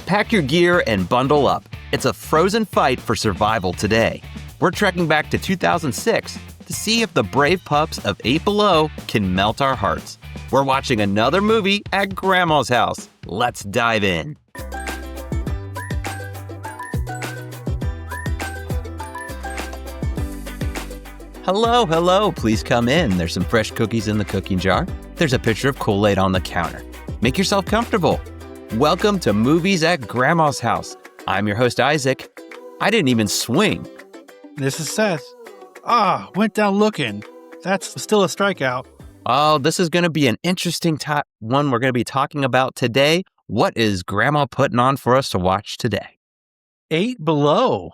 Pack your gear and bundle up. It's a frozen fight for survival today. We're trekking back to 2006 to see if the brave pups of 8 Below can melt our hearts. We're watching another movie at Grandma's house. Let's dive in. Hello. Please come in. There's some fresh cookies in the cooking jar. There's a pitcher of Kool-Aid on the counter. Make yourself comfortable. Welcome to Movies at Grandma's House. I'm your host, Isaac. I didn't even swing. This is Seth. Went down looking. That's still a strikeout. Oh, this is going to be an interesting one we're going to be talking about today. What is Grandma putting on for us to watch today? 8 Below.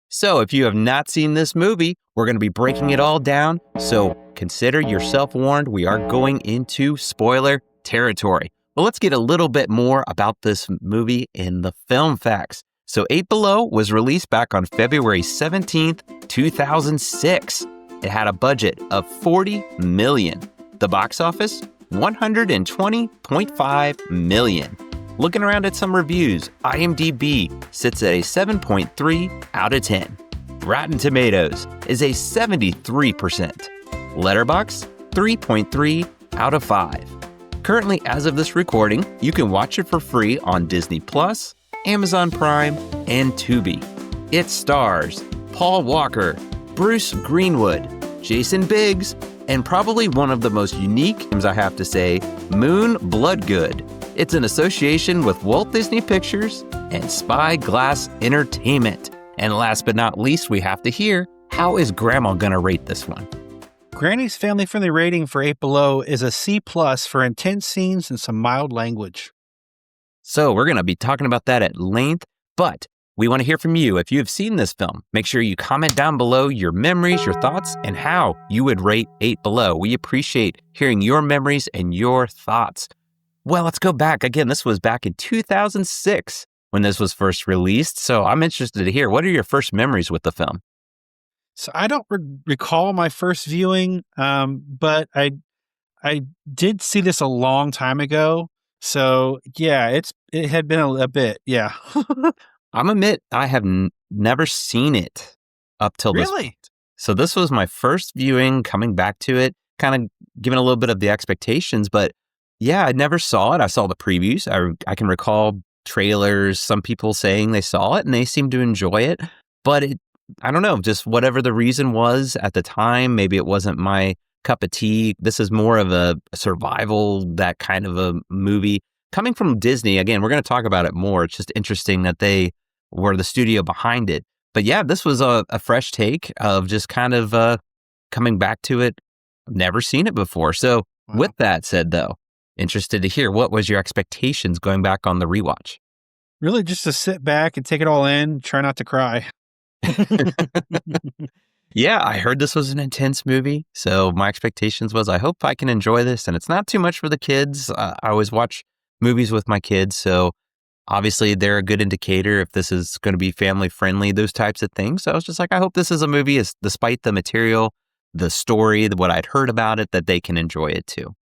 So if you have not seen this movie, we're going to be breaking it all down. So consider yourself warned. We are going into spoiler territory. But let's get a little bit more about this movie in the film facts. So 8 Below was released back on February 17th, 2006. It had a budget of $40 million. The box office, $120.5 million. Looking around at some reviews, IMDb sits at a 7.3 out of 10. Rotten Tomatoes is a 73%. Letterboxd, 3.3 out of 5. Currently, as of this recording, you can watch it for free on Disney+, Amazon Prime, and Tubi. It stars Paul Walker, Bruce Greenwood, Jason Biggs, and probably one of the most unique names, I have to say, Moon Bloodgood. It's an association with Walt Disney Pictures and Spyglass Entertainment. And last but not least, we have to hear, how is Grandma gonna rate this one? Granny's family-friendly rating for 8 Below is a C+ for intense scenes and some mild language. So we're going to be talking about that at length, but we want to hear from you. If you have seen this film, make sure you comment down below your memories, your thoughts, and how you would rate 8 Below. We appreciate hearing your memories and your thoughts. Well, let's go back. Again, this was back in 2006 when this was first released, so I'm interested to hear, what are your first memories with the film? So I don't recall my first viewing, but I did see this a long time ago. So yeah, it had been a bit, yeah. I'm admit I have never seen it up till this point. So this was my first viewing, coming back to it, kind of giving a little bit of the expectations, but yeah, I never saw it. I saw the previews. I can recall trailers, some people saying they saw it and they seemed to enjoy it, but I don't know, just whatever the reason was at the time, maybe it wasn't my cup of tea. This is more of a survival, that kind of a movie. Coming from Disney, again, we're going to talk about it more. It's just interesting that they were the studio behind it. But yeah, this was a fresh take of just kind of coming back to it. I've never seen it before. So With that said, though, interested to hear, what was your expectations going back on the rewatch? Really just to sit back and take it all in, try not to cry. Yeah, I heard this was an intense movie, so my expectations was I hope I can enjoy this, and it's not too much for the kids. I always watch movies with my kids, so obviously they're a good indicator if this is going to be family friendly, those types of things. So I was just like, I hope this is a movie, despite the material, the story, what I'd heard about it, that they can enjoy it too.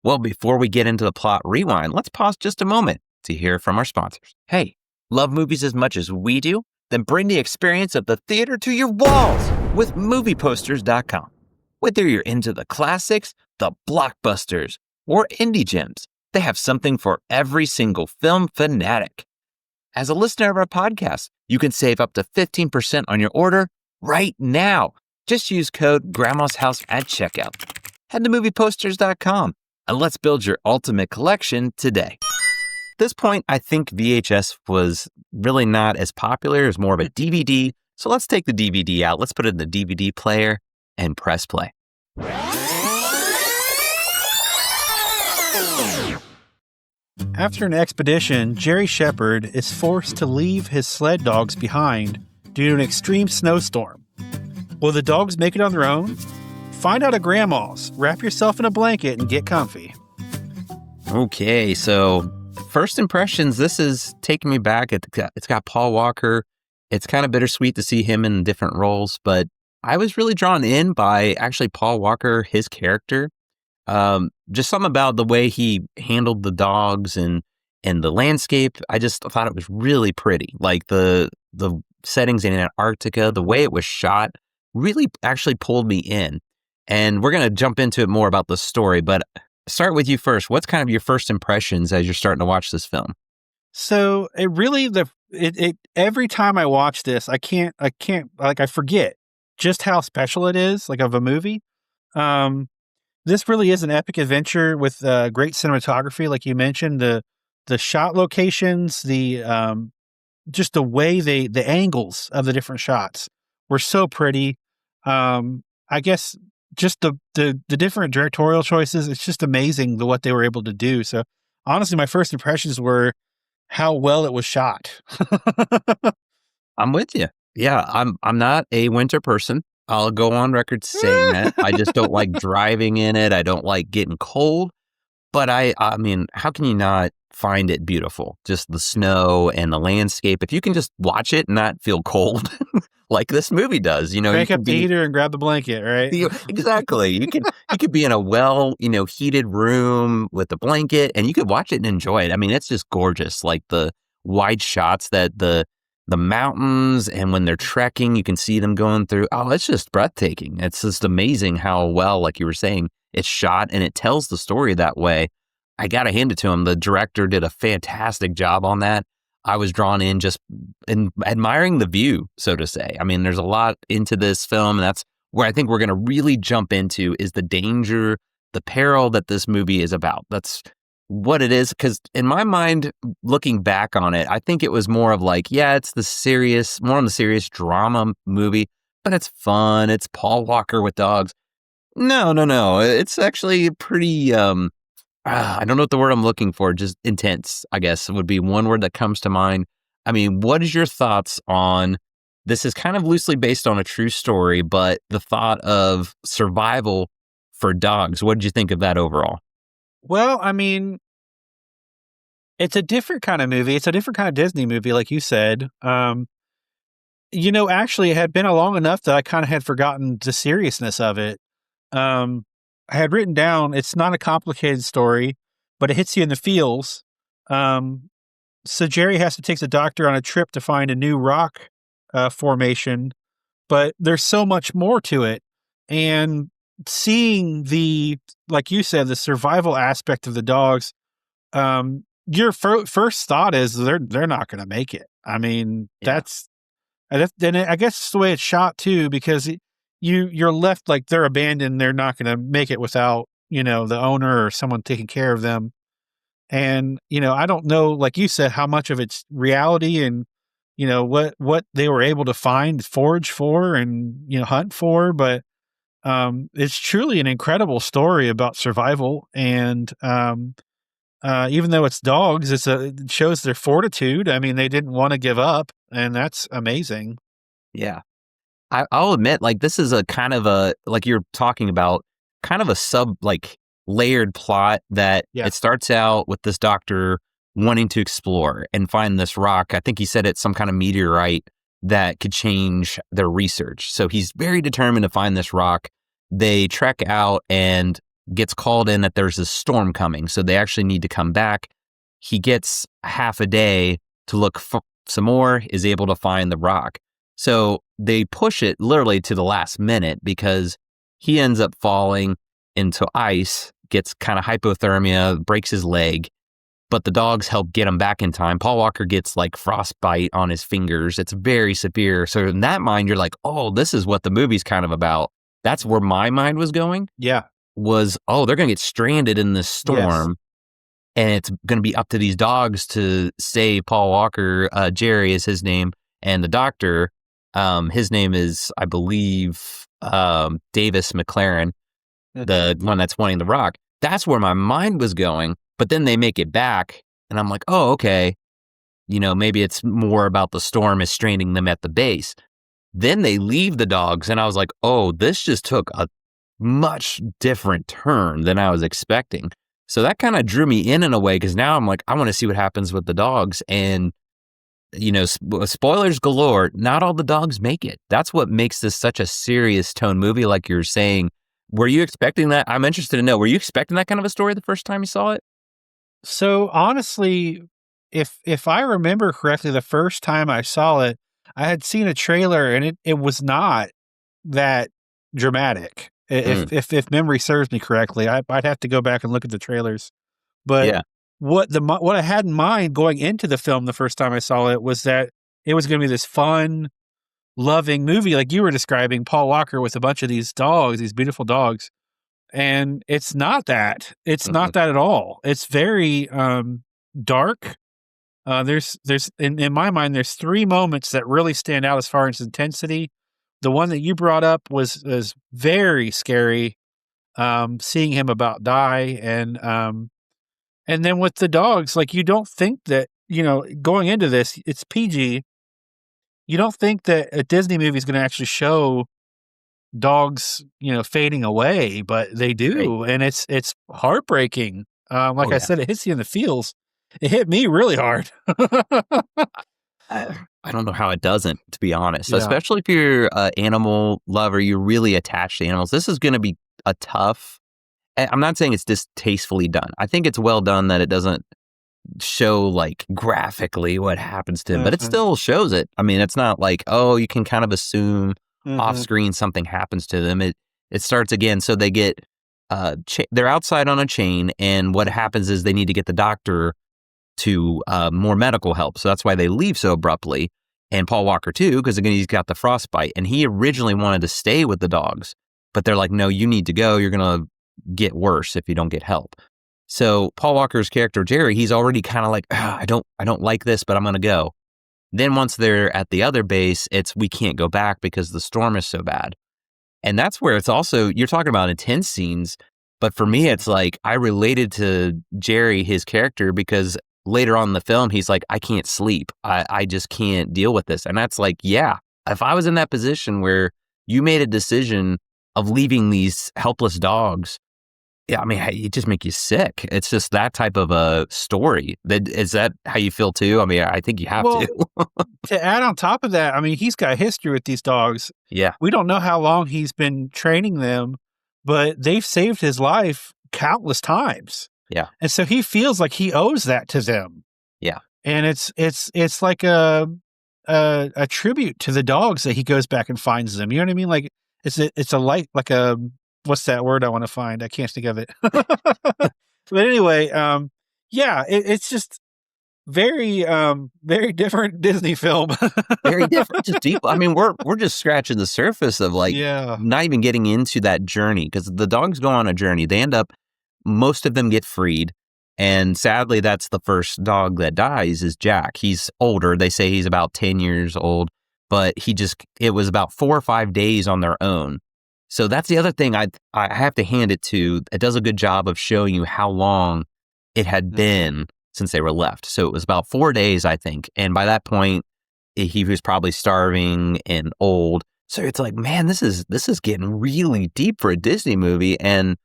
Well, before we get into the plot rewind, let's pause just a moment to hear from our sponsors. Hey, love movies as much as we do? Then bring the experience of the theater to your walls with movieposters.com. Whether you're into the classics, the blockbusters, or indie gems, they have something for every single film fanatic. As a listener of our podcast, you can save up to 15% on your order right now. Just use code Grandma's House at checkout. Head to movieposters.com and let's build your ultimate collection today. At this point, I think VHS was really not as popular as more of a DVD. So let's take the DVD out. Let's put it in the DVD player and press play. After an expedition, Jerry Shepherd is forced to leave his sled dogs behind due to an extreme snowstorm. Will the dogs make it on their own? Find out at Grandma's. Wrap yourself in a blanket and get comfy. Okay, so first impressions, this is taking me back. It's got Paul Walker. It's kind of bittersweet to see him in different roles, but I was really drawn in by actually Paul Walker, his character. Just something about the way he handled the dogs and and the landscape. I just thought it was really pretty. Like the settings in Antarctica, the way it was shot really actually pulled me in. And we're going to jump into it more about the story, but start with you first. What's kind of your first impressions as you're starting to watch this film? So it really it every time I watch this, I can't like I forget just how special it is, like of a movie. Um, this really is an epic adventure with great cinematography, like you mentioned. The shot locations, the just the way the angles of the different shots were so pretty. I guess just the different directorial choices. It's just amazing what they were able to do. So honestly, my first impressions were how well it was shot. I'm with you. Yeah, I'm not a winter person. I'll go on record saying that. I just don't like driving in it. I don't like getting cold. But I mean, how can you not find it beautiful? Just the snow and the landscape. If you can just watch it and not feel cold, like this movie does, you Crank can up the be heater and grab the blanket, right? exactly. You could be in a well, heated room with a blanket, and you could watch it and enjoy it. I mean, it's just gorgeous. Like the wide shots that the mountains, and when they're trekking, you can see them going through. Oh, it's just breathtaking. It's just amazing how well, like you were saying, it's shot and it tells the story that way. I got to hand it to him. The director did a fantastic job on that. I was drawn in just in admiring the view, so to say. I mean, there's a lot into this film, and that's where I think we're going to really jump into is the danger, the peril that this movie is about. That's what it is. Because in my mind, looking back on it, I think it was more of like, yeah, it's more on the serious drama movie, but it's fun. It's Paul Walker with dogs. No, no, no. It's actually pretty, I don't know what the word I'm looking for. Just intense, I guess, would be one word that comes to mind. I mean, what is your thoughts on this? Is kind of loosely based on a true story, but the thought of survival for dogs. What did you think of that overall? Well, I mean, it's a different kind of movie. It's a different kind of Disney movie, like you said. Actually, it had been long enough that I kind of had forgotten the seriousness of it. I had written down it's not a complicated story, but it hits you in the feels. So Jerry has to take the doctor on a trip to find a new rock formation, but there's so much more to it. And seeing like you said, the survival aspect of the dogs, your first thought is they're not going to make it. I mean, Yeah. then I guess it's the way it's shot too, because you're left like they're abandoned. They're not going to make it without, the owner or someone taking care of them. And, I don't know, like you said, how much of it's reality and, what they were able to find, forage for and, hunt for. But, it's truly an incredible story about survival. And, even though it's dogs, it shows their fortitude. I mean, they didn't want to give up, and that's amazing. Yeah. I'll admit, like, this is a kind of like you're talking about, kind of a like layered plot that Yeah. it starts out with this doctor wanting to explore and find this rock. I think he said it's some kind of meteorite that could change their research. So he's very determined to find this rock. They trek out and gets called in that there's a storm coming. So they actually need to come back. He gets half a day to look for some more, is able to find the rock. So they push it literally to the last minute because he ends up falling into ice, gets kind of hypothermia, breaks his leg, but the dogs help get him back in time. Paul Walker gets like frostbite on his fingers. It's very severe. So in that mind, you're like, oh, this is what the movie's kind of about. That's where my mind was going, Yeah. was, oh, they're going to get stranded in this storm. Yes. And it's going to be up to these dogs to save Paul Walker. Jerry is his name. And the doctor, his name is, I believe, Davis McLaren, the one that's wanting the rock. That's where my mind was going. But then they make it back. And I'm like, oh, okay. Maybe it's more about the storm is straining them at the base. Then they leave the dogs. And I was like, oh, this just took a much different turn than I was expecting. So that kind of drew me in a way, because now I'm like, I want to see what happens with the dogs. And, spoilers galore, not all the dogs make it. That's what makes this such a serious tone movie, like you're saying. Were you expecting that? I'm interested to know, were you expecting that kind of a story the first time you saw it? So honestly, if I remember correctly, the first time I saw it, I had seen a trailer and it was not that dramatic. Mm, If memory serves me correctly, I'd have to go back and look at the trailers. But yeah. what I had in mind going into the film the first time I saw it was that it was going to be this fun, loving movie like you were describing, Paul Walker with a bunch of these dogs, these beautiful dogs. And it's not that. It's Mm-mm. not that at all. It's very dark. There's in my mind, there's three moments that really stand out as far as intensity. The one that you brought up was very scary. Seeing him about die, and then with the dogs, like you don't think that going into this, it's PG. You don't think that a Disney movie is going to actually show dogs, fading away, but they Right. do, and it's heartbreaking. Like Oh, I yeah. said, it hits you in the feels. It hit me really hard. I don't know how it doesn't, to be honest, Yeah. especially if you're an animal lover, you're really attached to animals. This is going to be a tough. I'm not saying it's distastefully done. I think it's well done that it doesn't show like graphically what happens to him, but it Mhm, still shows it. I mean, it's not like, oh, you can kind of assume off mhm, screen something happens to them. It starts again. So they get they're outside on a chain, and what happens is they need to get the doctor to more medical help. So that's why they leave so abruptly. And Paul Walker too, because again he's got the frostbite, and he originally wanted to stay with the dogs, but they're like, no, you need to go. You're gonna get worse if you don't get help. So Paul Walker's character Jerry, he's already kind of like, I don't like this, but I'm gonna go. Then once they're at the other base, it's we can't go back because the storm is so bad. And that's where it's also you're talking about intense scenes, but for me it's like I related to Jerry, his character, because later on in the film he's like, I can't sleep. I just can't deal with this. And that's like, yeah, if I was in that position where you made a decision of leaving these helpless dogs, yeah, I mean, it just make you sick. It's just that type of a story. Is that how you feel too? I mean, I think you have to. Well, to add on top of that, I mean, he's got history with these dogs. Yeah, We don't know how long he's been training them, but they've saved his life countless times, yeah, and so he feels like he owes that to them. yeah. And it's like a tribute to the dogs that he goes back and finds them. You know what I mean? Like it's a light like a what's that word I want to find? I can't think of it. But anyway, yeah, it's just very different Disney film. Very different, just deep. I mean, we're just scratching the surface of like Yeah. not even getting into that journey because the dogs go on a journey. They end up, most of them get freed, and sadly, that's the first dog that dies. Is Jack? He's older. They say he's about 10 years old, but it was about 4 or 5 days on their own. So that's the other thing I have to hand it to. It does a good job of showing you how long it had Mhm. been since they were left. So it was about 4 days, I think, and by that point he was probably starving and old. So it's like, man, this is getting really deep for a Disney movie. And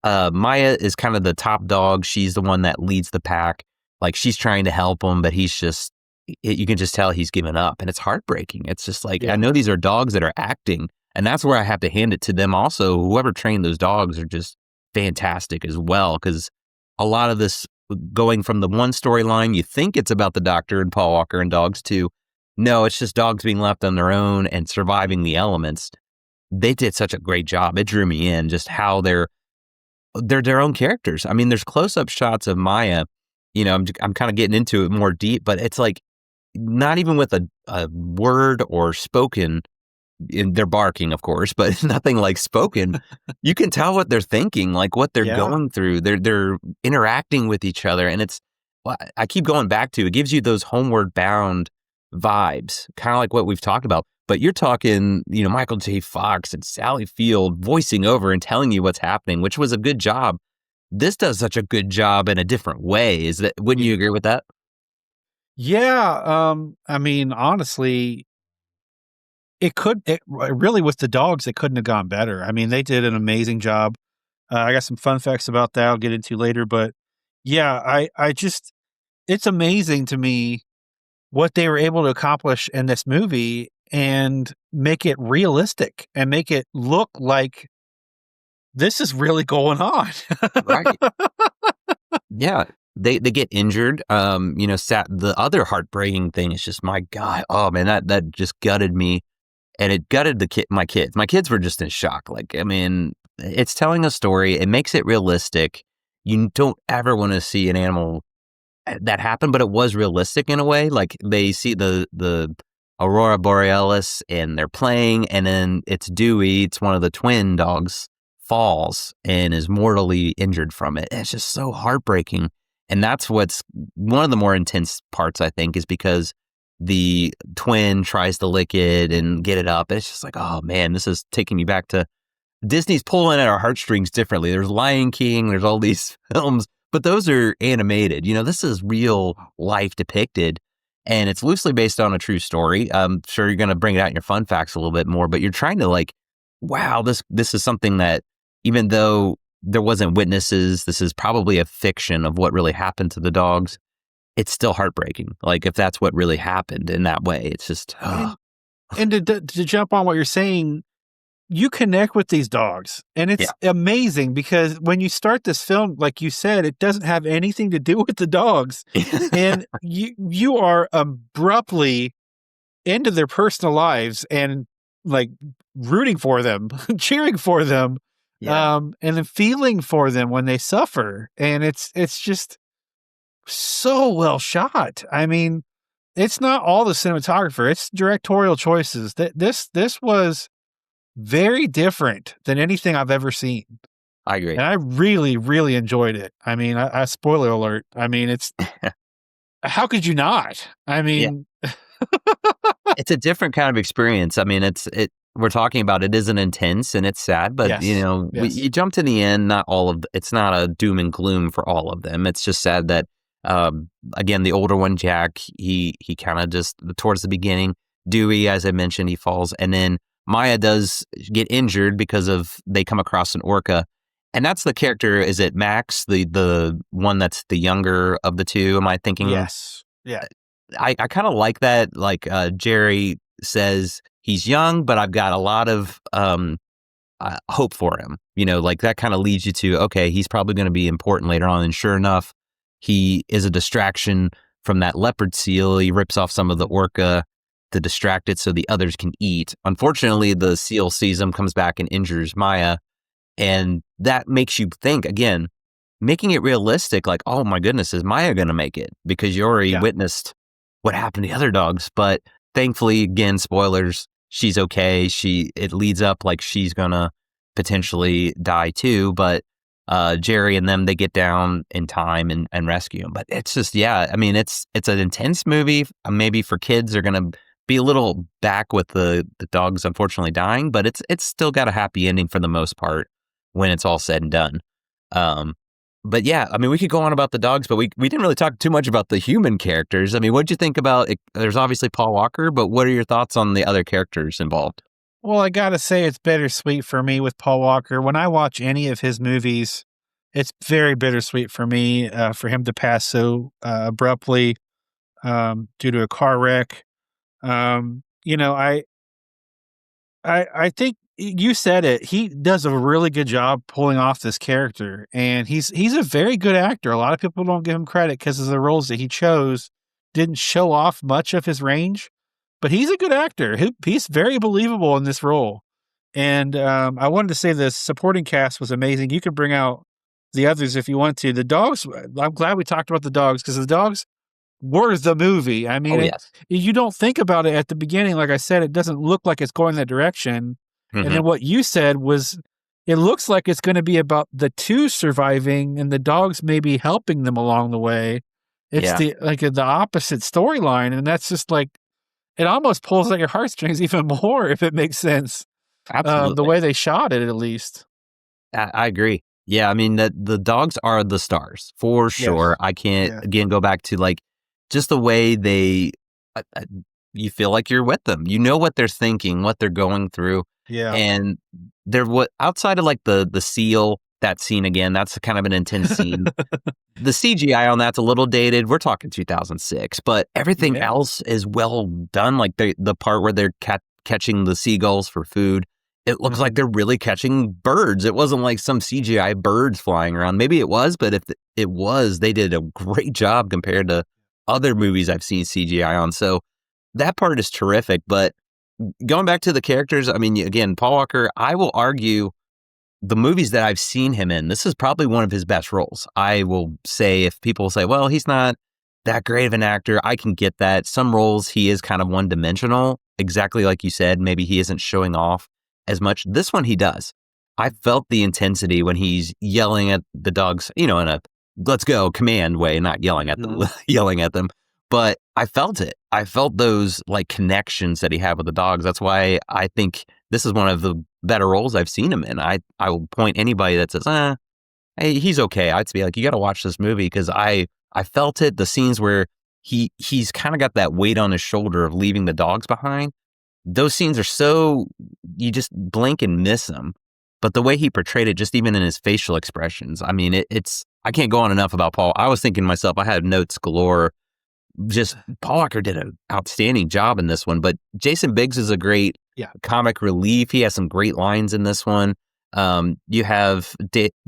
Maya is kind of the top dog. She's the one that leads the pack. Like she's trying to help him, but you can just tell he's given up, and it's heartbreaking. It's just like I Yeah. know these are dogs that are acting, and that's where I have to hand it to them. Also, whoever trained those dogs are just fantastic as well, because a lot of this going from the one storyline, you think it's about the doctor and Paul Walker and dogs, to no, it's just dogs being left on their own and surviving the elements. They did such a great job. It drew me in just how they're their own characters. I mean, there's close-up shots of Maya. I'm kind of getting into it more deep, but it's like not even with a word or spoken. They're barking, of course, but nothing like spoken. You can tell what they're thinking, like what they're Yeah. going through. They're interacting with each other, and I keep going back to it. Gives you those homeward bound vibes, kind of like what we've talked about. But you're talking, Michael J. Fox and Sally Field voicing over and telling you what's happening, which was a good job. This does such a good job in a different way. Wouldn't you agree with that? Yeah, I mean, honestly, it really with the dogs, it couldn't have gone better. I mean, they did an amazing job. I got some fun facts about that I'll get into later, but yeah, I just it's amazing to me what they were able to accomplish in this movie and make it realistic and make it look like this is really going on. Right. Yeah. they get injured. The other heartbreaking thing is just, my God, oh man, that just gutted me, and it gutted my kids. My kids were just in shock. Like, I mean, it's telling a story. It makes it realistic. You don't ever want to see an animal that happen, but it was realistic in a way. Like, they see the aurora borealis and they're playing, and then it's Dewey, it's one of the twin dogs, falls and is mortally injured from it. It's just so heartbreaking. And that's what's one of the more intense parts, I think, is because the twin tries to lick it and get it up. And it's just like, oh man, this is taking me back to Disney's pulling at our heartstrings differently. There's Lion King, there's all these films, but those are animated. This is real life depicted, and it's loosely based on a true story. I'm sure you're going to bring it out in your fun facts a little bit more, but you're trying to like, wow, this is something that, even though there wasn't witnesses, this is probably a fiction of what really happened to the dogs. It's still heartbreaking. Like, if that's what really happened in that way, it's just, And to jump on what you're saying, you connect with these dogs, and it's amazing because when you start this film, like you said, it doesn't have anything to do with the dogs, and you are abruptly into their personal lives and like rooting for them, cheering for them, and then feeling for them when they suffer, and it's just so well shot. I mean, it's not all the cinematographer; it's directorial choices. This was very different than anything I've ever seen. I agree. And I really, really enjoyed it. I mean, I spoiler alert. I mean, it's, how could you not? I mean, it's a different kind of experience. I mean, we're talking about, it isn't intense and it's sad, but you jump to the end, it's not a doom and gloom for all of them. It's just sad that, again, the older one, Jack, he kind of just, towards the beginning, Dewey, as I mentioned, he falls, and then Maya does get injured because they come across an orca. And that's the character, is it Max, the one that's the younger of the two? Am I thinking? Yes. Yeah. I kind of like that. Like, Jerry says he's young, but I've got a lot of hope for him. Like, that kind of leads you to, okay, he's probably going to be important later on. And sure enough, he is a distraction from that leopard seal. He rips off some of the orca to distract it so the others can eat. Unfortunately, the seal sees him, comes back and injures Maya. And that makes you think, again, making it realistic, like, oh my goodness, is Maya going to make it? Because you already witnessed what happened to the other dogs. But thankfully, again, spoilers, she's okay. It leads up like she's going to potentially die too. But Jerry and them, they get down in time and rescue him. But it's just, I mean, it's an intense movie. Maybe for kids, they're going to be a little back with the dogs unfortunately dying, but it's still got a happy ending for the most part when it's all said and done. But yeah, I mean, we could go on about the dogs, but we didn't really talk too much about the human characters. I mean, what'd you think about it? There's obviously Paul Walker, but what are your thoughts on the other characters involved? Well, I gotta say, it's bittersweet for me with Paul Walker. When I watch any of his movies, it's very bittersweet for me, for him to pass so abruptly due to a car wreck. I think you said it. He does a really good job pulling off this character, and he's a very good actor. A lot of people don't give him credit because of the roles that he chose didn't show off much of his range, but he's a good actor. He's very believable in this role. And I wanted to say the supporting cast was amazing. You could bring out the others if you want to. The dogs, I'm glad we talked about the dogs because the dogs were the movie. I mean, you don't think about it at the beginning. Like I said, it doesn't look like it's going that direction. Mm-hmm. And then what you said was, it looks like it's going to be about the two surviving and the dogs maybe helping them along the way. It's the opposite storyline. And that's just like, it almost pulls at your heartstrings even more if it makes sense. Absolutely. The way they shot it, at least. I agree. Yeah. I mean, the dogs are the stars for sure. Yes. I can't again go back to like just the way they, you feel like you're with them. You know what they're thinking, what they're going through. Yeah. And they're outside of like the seal, that scene again, that's kind of an intense scene. The CGI on that's a little dated. We're talking 2006, but everything else is well done. Like the part where they're catching the seagulls for food it looks like Mhm. they're really catching birds. It wasn't like some CGI birds flying around. Maybe it was, but if it was, they did a great job compared to other movies I've seen CGI on. So that part is terrific. But going back to the characters, I mean, again, Paul Walker, I will argue the movies that I've seen him in, this is probably one of his best roles. I will say, if people say, well, he's not that great of an actor, I can get that. Some roles he is kind of one dimensional, exactly like you said. Maybe he isn't showing off as much. This one he does. I felt the intensity when he's yelling at the dogs, in a let's go command way, not yelling at them, Mhm. yelling at them. But I felt it. I felt those like connections that he had with the dogs. That's why I think this is one of the better roles I've seen him in. I will point anybody that says, hey, he's okay. I'd be like, you got to watch this movie because I felt it. The scenes where he's kind of got that weight on his shoulder of leaving the dogs behind. Those scenes are so you just blink and miss them. But the way he portrayed it, just even in his facial expressions, I mean, it's I can't go on enough about Paul. I was thinking to myself, I had notes galore. Just Paul Walker did an outstanding job in this one, but Jason Biggs is a great Yeah. comic relief. He has some great lines in this one. You have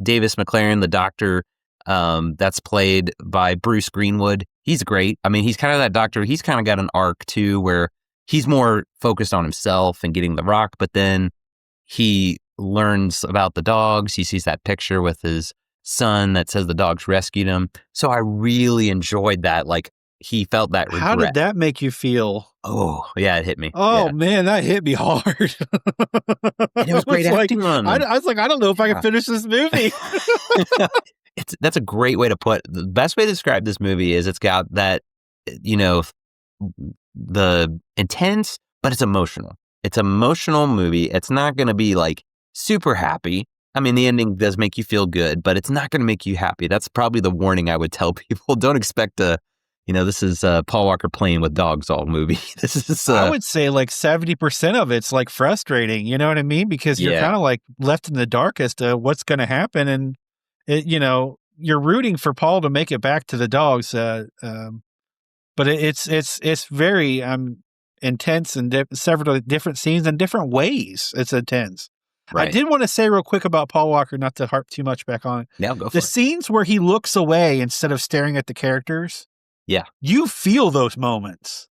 Davis McLaren, the doctor, that's played by Bruce Greenwood. He's great. I mean, he's kind of that doctor. He's kind of got an arc too, where he's more focused on himself and getting the rock, but then he learns about the dogs. He sees that picture with his son that says the dogs rescued him. So I really enjoyed that. Like, he felt that How did regret. that make you feel? Oh, yeah, it hit me. Oh Yeah. man, that hit me hard. And it was great like, acting on them. I was like, I don't know if I can Yeah. finish this movie. That's a great way to put the best way to describe this movie is it's got that, you know, the intense, but it's emotional. It's an emotional movie. It's not going to be like super happy. I mean, the ending does make you feel good, but it's not going to make you happy. That's probably the warning I would tell people. Don't expect this is Paul Walker playing with dogs all movie. This is, I would say like 70% of it's like frustrating. You know what I mean? Because you're Yeah. kind of like left in the dark as to what's going to happen. And you're rooting for Paul to make it back to the dogs. But it's very intense and several different scenes in different ways. It's intense. I right. did want to say real quick about Paul Walker, not to harp too much back on it. Now go for The it. scenes where he looks away instead of staring at the characters. Yeah. You feel those moments.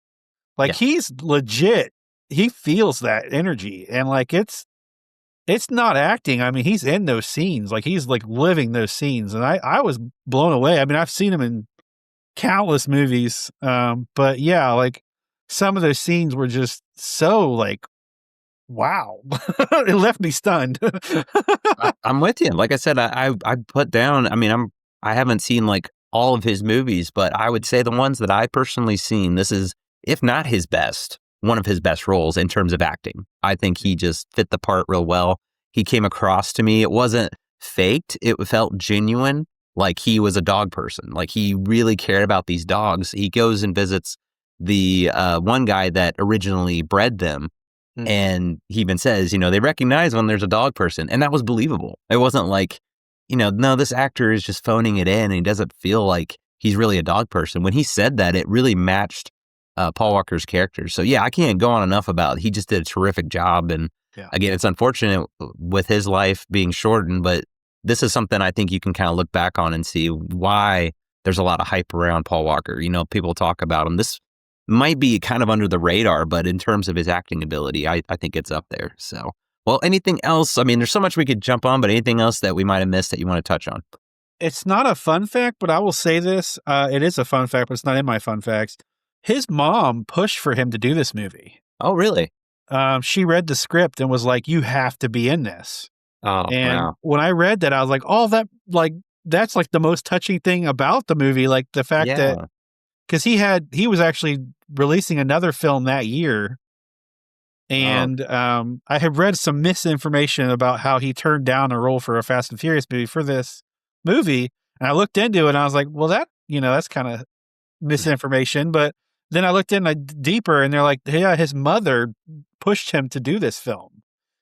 Like he's legit. He feels that energy. And like it's not acting. I mean, he's in those scenes. Like he's like living those scenes. And I was blown away. I mean, I've seen him in countless movies. But yeah, like some of those scenes were just so like, wow. It left me stunned. I'm with you. Like I said, I put down. I mean, I haven't seen like all of his movies, but I would say the ones that I personally seen, this is, if not his best, one of his best roles in terms of acting. I think he just fit the part real well. He came across to me. It wasn't faked. It felt genuine. Like he was a dog person. Like he really cared about these dogs. He goes and visits the one guy that originally bred them. And he even says, they recognize when there's a dog person. And that was believable. It wasn't like, no, this actor is just phoning it in and he doesn't feel like he's really a dog person. When he said that, it really matched Paul Walker's character. So yeah, I can't go on enough about it. He just did a terrific job. And again, it's unfortunate with his life being shortened, but this is something I think you can kind of look back on and see why there's a lot of hype around Paul Walker. People talk about him. This might be kind of under the radar, but in terms of his acting ability, I think it's up there. So, well, anything else? I mean, there's so much we could jump on, but anything else that we might have missed that you want to touch on? It's not a fun fact, but I will say this. It is a fun fact, but it's not in my fun facts. His mom pushed for him to do this movie. Oh, really? She read the script and was like, you have to be in this. Oh, and wow. when I read that, I was like, that's like the most touching thing about the movie. Like the fact that, because he was actually releasing another film that year. And I had read some misinformation about how he turned down a role for a Fast and Furious movie for this movie. And I looked into it and I was like, well, that's kind of misinformation. But then I looked in deeper and they're like, yeah, his mother pushed him to do this film.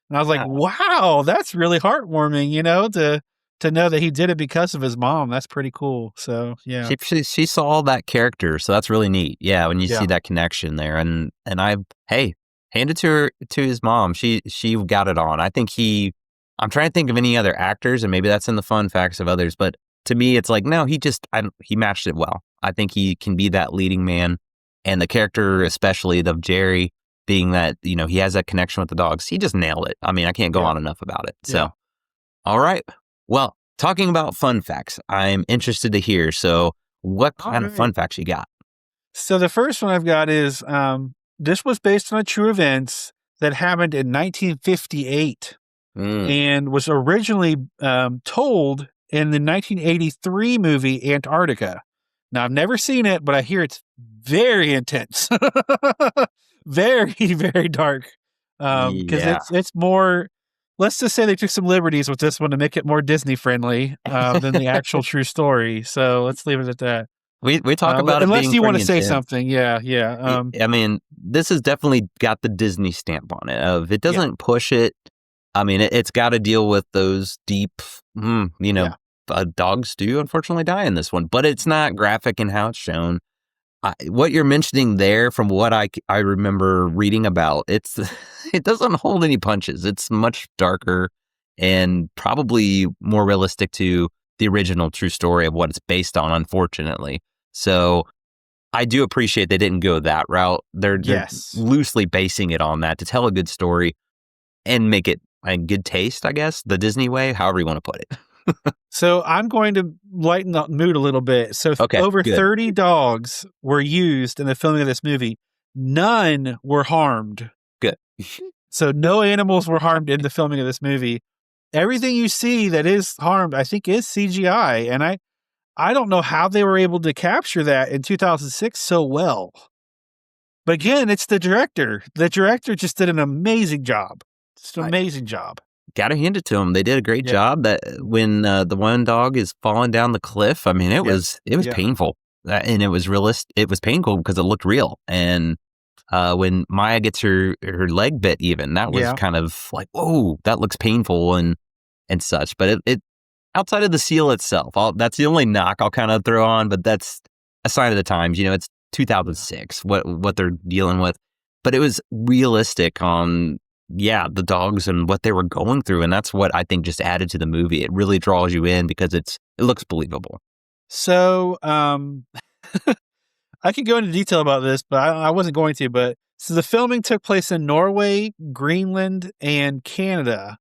And I was like, wow, that's really heartwarming, to know that he did it because of his mom. That's pretty cool. So yeah, she saw that character, so that's really neat. Yeah, when you see that connection there, and Hand it to her, to his mom. She got it on. I think I'm trying to think of any other actors, and maybe that's in the fun facts of others, but to me, it's like, no, he matched it well. I think he can be that leading man, and the character, especially of Jerry, being that, he has that connection with the dogs. He just nailed it. I mean, I can't go on enough about it. So, all right. Well, talking about fun facts, I'm interested to hear. So what kind of fun facts you got? So the first one I've got is, this was based on a true events that happened in 1958 and was originally told in the 1983 movie Antarctica. Now, I've never seen it, but I hear it's very intense. Very, very dark. Because it's more, let's just say they took some liberties with this one to make it more Disney friendly than the actual true story. So let's leave it at that. We talk about it unless being you want to pretty say intense. something. Yeah. I mean, this has definitely got the Disney stamp on it. Of it doesn't push it. I mean, it's got to deal with those deep, dogs do unfortunately die in this one, but it's not graphic in how it's shown. What you're mentioning there, from what I remember reading about, it doesn't hold any punches. It's much darker and probably more realistic to the original true story of what it's based on, unfortunately. So I do appreciate they didn't go that route. They're loosely basing it on that to tell a good story and make it in good taste, I guess, the Disney way, however you want to put it. So I'm going to lighten the mood a little bit. So over 30 dogs were used in the filming of this movie. None were harmed. Good. So no animals were harmed in the filming of this movie. Everything you see that is harmed, I think, is CGI. And I don't know how they were able to capture that in 2006 so well. But again, it's the director. The director just did an amazing job. Just an amazing job. Gotta hand it to them. They did a great job. That when the one dog is falling down the cliff, I mean, it was painful, and it was realistic. It was painful because it looked real. And when Maya gets her leg bit, even that was kind of like, whoa, that looks painful and such. But it outside of the seal itself, that's the only knock I'll kind of throw on. But that's a sign of the times. It's 2006. What they're dealing with, but it was realistic on. The dogs and what they were going through. And that's what I think just added to the movie. It really draws you in because it looks believable. So, I could go into detail about this, but I wasn't going to. But so the filming took place in Norway, Greenland, and Canada.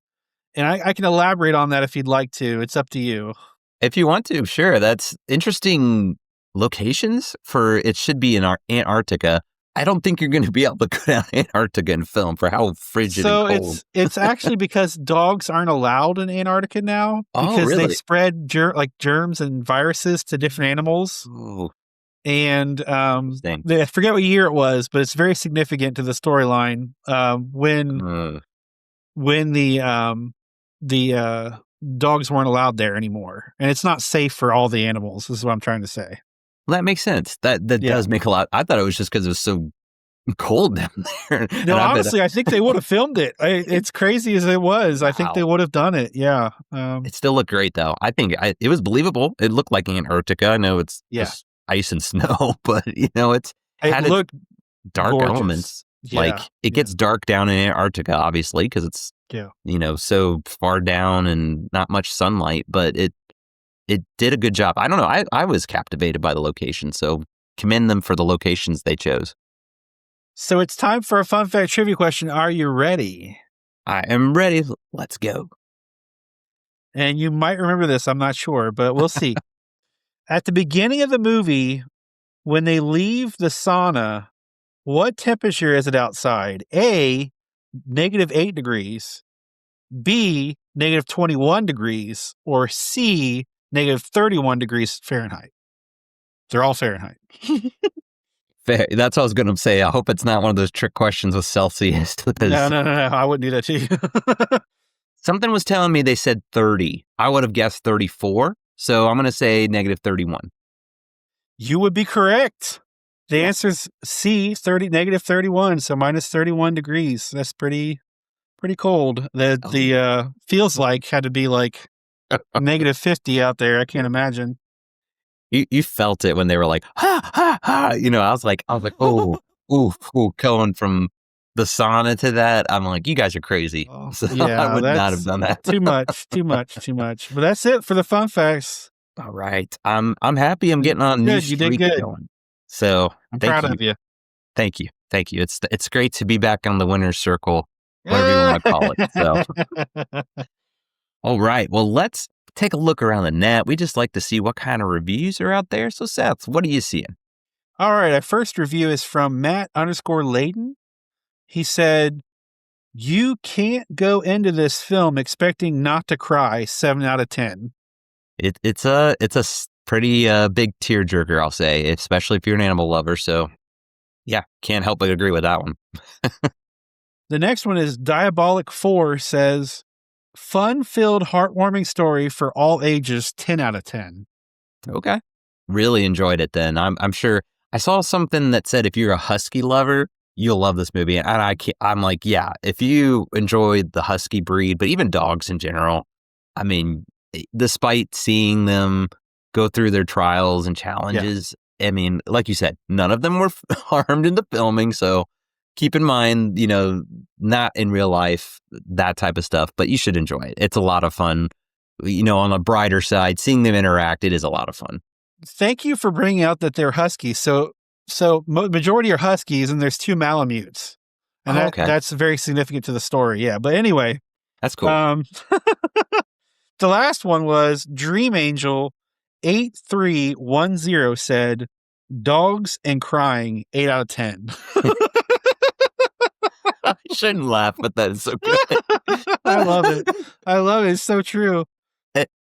And I can elaborate on that if you'd like to. It's up to you. If you want to, sure. That's interesting locations for, it should be in our Antarctica. I don't think you're going to be able to go down Antarctica and film for how frigid and cold. So it's actually because dogs aren't allowed in Antarctica now because they spread germs and viruses to different animals. Oh. And I forget what year it was, but it's very significant to the storyline when the dogs weren't allowed there anymore, and it's not safe for all the animals. Is what I'm trying to say. Well, that makes sense. That does make a lot. I thought it was just because it was so cold down there. No, honestly, I think they would have filmed it. It's crazy as it was. Wow. I think they would have done it. Yeah. It still looked great, though. I think it was believable. It looked like Antarctica. I know it's just ice and snow, but it looked dark gorgeous. Elements. Yeah. Like it gets dark down in Antarctica, obviously, because it's so far down and not much sunlight. But it did a good job. I don't know. I was captivated by the location, so commend them for the locations they chose. So it's time for a fun fact trivia question. Are you ready? I am ready. Let's go. And you might remember this. I'm not sure, but we'll see. At the beginning of the movie, when they leave the sauna, what temperature is it outside? A, -8 degrees. B, -21 degrees. Or C, -31 degrees Fahrenheit. They're all Fahrenheit. That's what I was going to say. I hope it's not one of those trick questions with Celsius. No. I wouldn't do that to you. Something was telling me they said 30. I would have guessed 34. So I'm going to say -31. You would be correct. The answer is C, -31. So -31 degrees. That's pretty cold. The feels like had to be like -50 out there. I can't imagine. You felt it when they were like, ha, ha, ha. I was like, oh, ooh, going from the sauna to that, I'm like, you guys are crazy. Oh, So I yeah, would not have that's done that. too much, too much, too much. But that's it for the fun facts. All right. I'm happy I'm getting on a new Good, you did streak good. going. So I'm thank proud you. of you. Thank you. Thank you. It's great to be back on the winner's circle, whatever you want to call it. So all right. Well, let's take a look around the net. We just like to see what kind of reviews are out there. So Seth, what are you seeing? All right, our first review is from Matt_Layden. He said, "You can't go into this film expecting not to cry. 7 out of 10." It's a pretty big tearjerker, I'll say, especially if you're an animal lover. So yeah, can't help but agree with that one. The next one is Diabolic4 says, "Fun-filled, heartwarming story for all ages. 10 out of 10." Okay. Really enjoyed it then. I'm sure I saw something that said if you're a husky lover, you'll love this movie. And I'm like, yeah, if you enjoyed the husky breed, but even dogs in general, I mean, despite seeing them go through their trials and challenges, I mean, like you said, none of them were harmed in the filming. So keep in mind, not in real life, that type of stuff, but you should enjoy it. It's a lot of fun. On the brighter side, seeing them interact, it is a lot of fun. Thank you for bringing out that they're huskies. So majority are huskies, and there's 2 Malamutes, and Oh, okay. that's very significant to the story. Yeah, but anyway, That's cool. the last one was Dream Angel 8310 said, "Dogs and crying. 8 out of 10." I shouldn't laugh, but that is so good. I love it. I love it. It's so true.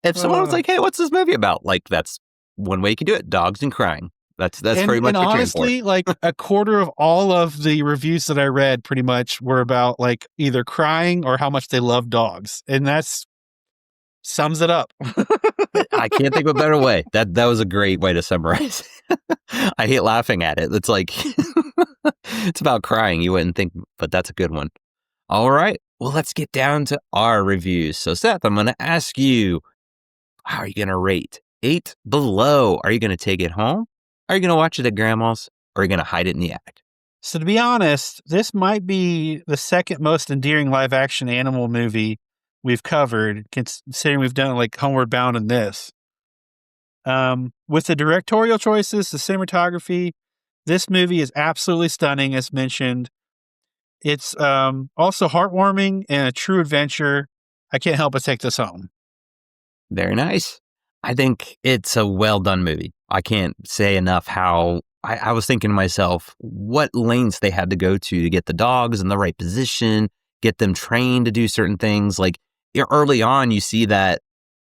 If someone was like, "Hey, what's this movie about?" Like, that's one way you can do it: dogs and crying. That's pretty much And what honestly, like a quarter of all of the reviews that I read pretty much were about like either crying or how much they love dogs. And that's sums it up. I can't think of a better way. That was a great way to summarize. I hate laughing at it. It's like it's about crying. You wouldn't think, but that's a good one. All right. Well, let's get down to our reviews. So, Seth, I'm going to ask you, how are you going to rate 8 below? Are you going to take it home? Are you going to watch it at grandma's? Or are you going to hide it in the attic? So to be honest, this might be the second most endearing live action animal movie we've covered, considering we've done like Homeward Bound and this. With the directorial choices, the cinematography, this movie is absolutely stunning, as mentioned. It's also heartwarming and a true adventure. I can't help but take this home. Very nice. I think it's a well done movie. I can't say enough how I was thinking to myself, what lengths they had to go to get the dogs in the right position, get them trained to do certain things. Like early on, you see that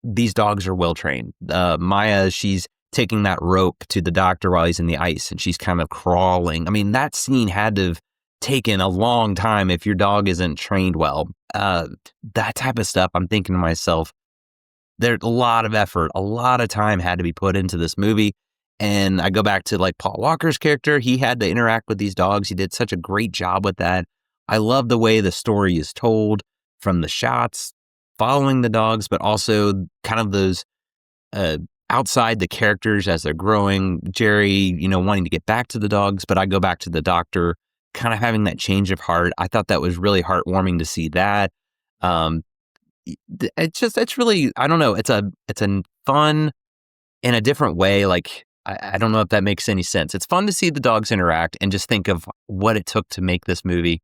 these dogs are well trained. Maya, she's taking that rope to the doctor while he's in the ice and she's kind of crawling. I mean, that scene had to have taken a long time if your dog isn't trained well. That type of stuff, I'm thinking to myself, there's a lot of effort, a lot of time had to be put into this movie. And I go back to like Paul Walker's character. He had to interact with these dogs. He did such a great job with that. I love the way the story is told, from the shots following the dogs, but also kind of those outside the characters as they're growing. Jerry, wanting to get back to the dogs, but I go back to the doctor kind of having that change of heart. I thought that was really heartwarming to see that. It's really, I don't know. It's a fun in a different way. Like, I don't know if that makes any sense. It's fun to see the dogs interact and just think of what it took to make this movie.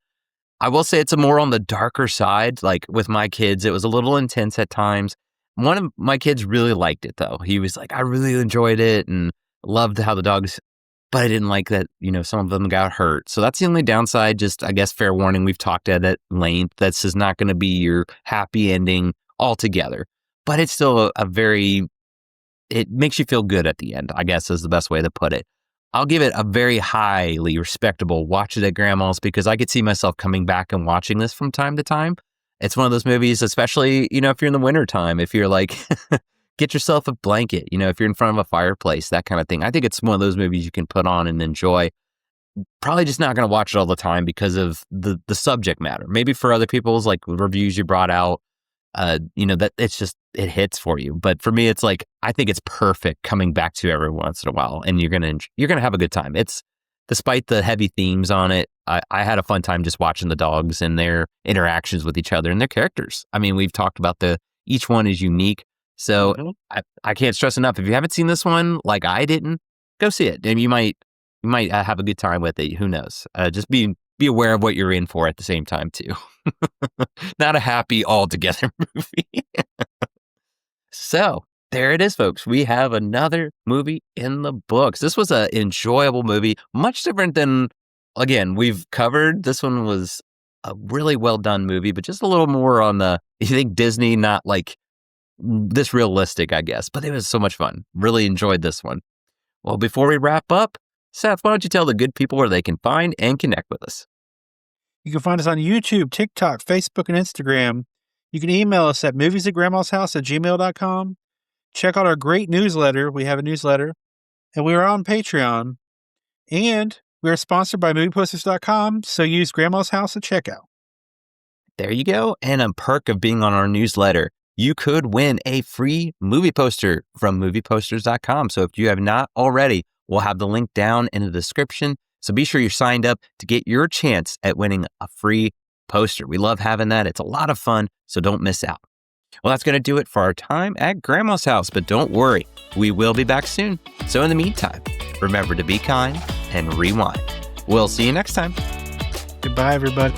I will say it's a more on the darker side. Like with my kids, it was a little intense at times. One of my kids really liked it though. He was like, I really enjoyed it and loved how the dogs, but I didn't like that, some of them got hurt. So that's the only downside. Just, I guess, fair warning. We've talked at length. This is not going to be your happy ending altogether, but it's still it makes you feel good at the end, I guess is the best way to put it. I'll give it a very highly respectable watch it at grandma's because I could see myself coming back and watching this from time to time. It's one of those movies, especially, if you're in the wintertime, if you're like, get yourself a blanket, if you're in front of a fireplace, that kind of thing. I think it's one of those movies you can put on and enjoy. Probably just not going to watch it all the time because of the subject matter. Maybe for other people's like reviews you brought out, that it's just, it hits for you. But for me, it's like, I think it's perfect coming back to every once in a while and you're going to have a good time. It's despite the heavy themes on it, I had a fun time just watching the dogs and their interactions with each other and their characters. I mean, we've talked about each one is unique. So I can't stress enough. If you haven't seen this one, like I didn't, go see it. And you might have a good time with it. Who knows? Just be aware of what you're in for at the same time too. Not a happy altogether movie. So there it is, folks. We have another movie in the books. This was an enjoyable movie, much different than, again, we've covered. This one was a really well done movie, but just a little more on you think Disney, not like this realistic, I guess. But it was so much fun. Really enjoyed this one. Well, before we wrap up, Seth, why don't you tell the good people where they can find and connect with us? You can find us on YouTube, TikTok, Facebook, and Instagram. You can email us at moviesatgrandmashouse@gmail.com. Check out our great newsletter. We have a newsletter. And we are on Patreon. And we are sponsored by movieposters.com, so use Grandma's House at checkout. There you go. And a perk of being on our newsletter, you could win a free movie poster from movieposters.com. So if you have not already, we'll have the link down in the description. So be sure you're signed up to get your chance at winning a free poster. We love having that. It's a lot of fun, so don't miss out. Well, that's going to do it for our time at Grandma's house, but don't worry, we will be back soon. So in the meantime, remember to be kind and rewind. We'll see you next time. Goodbye, everybody.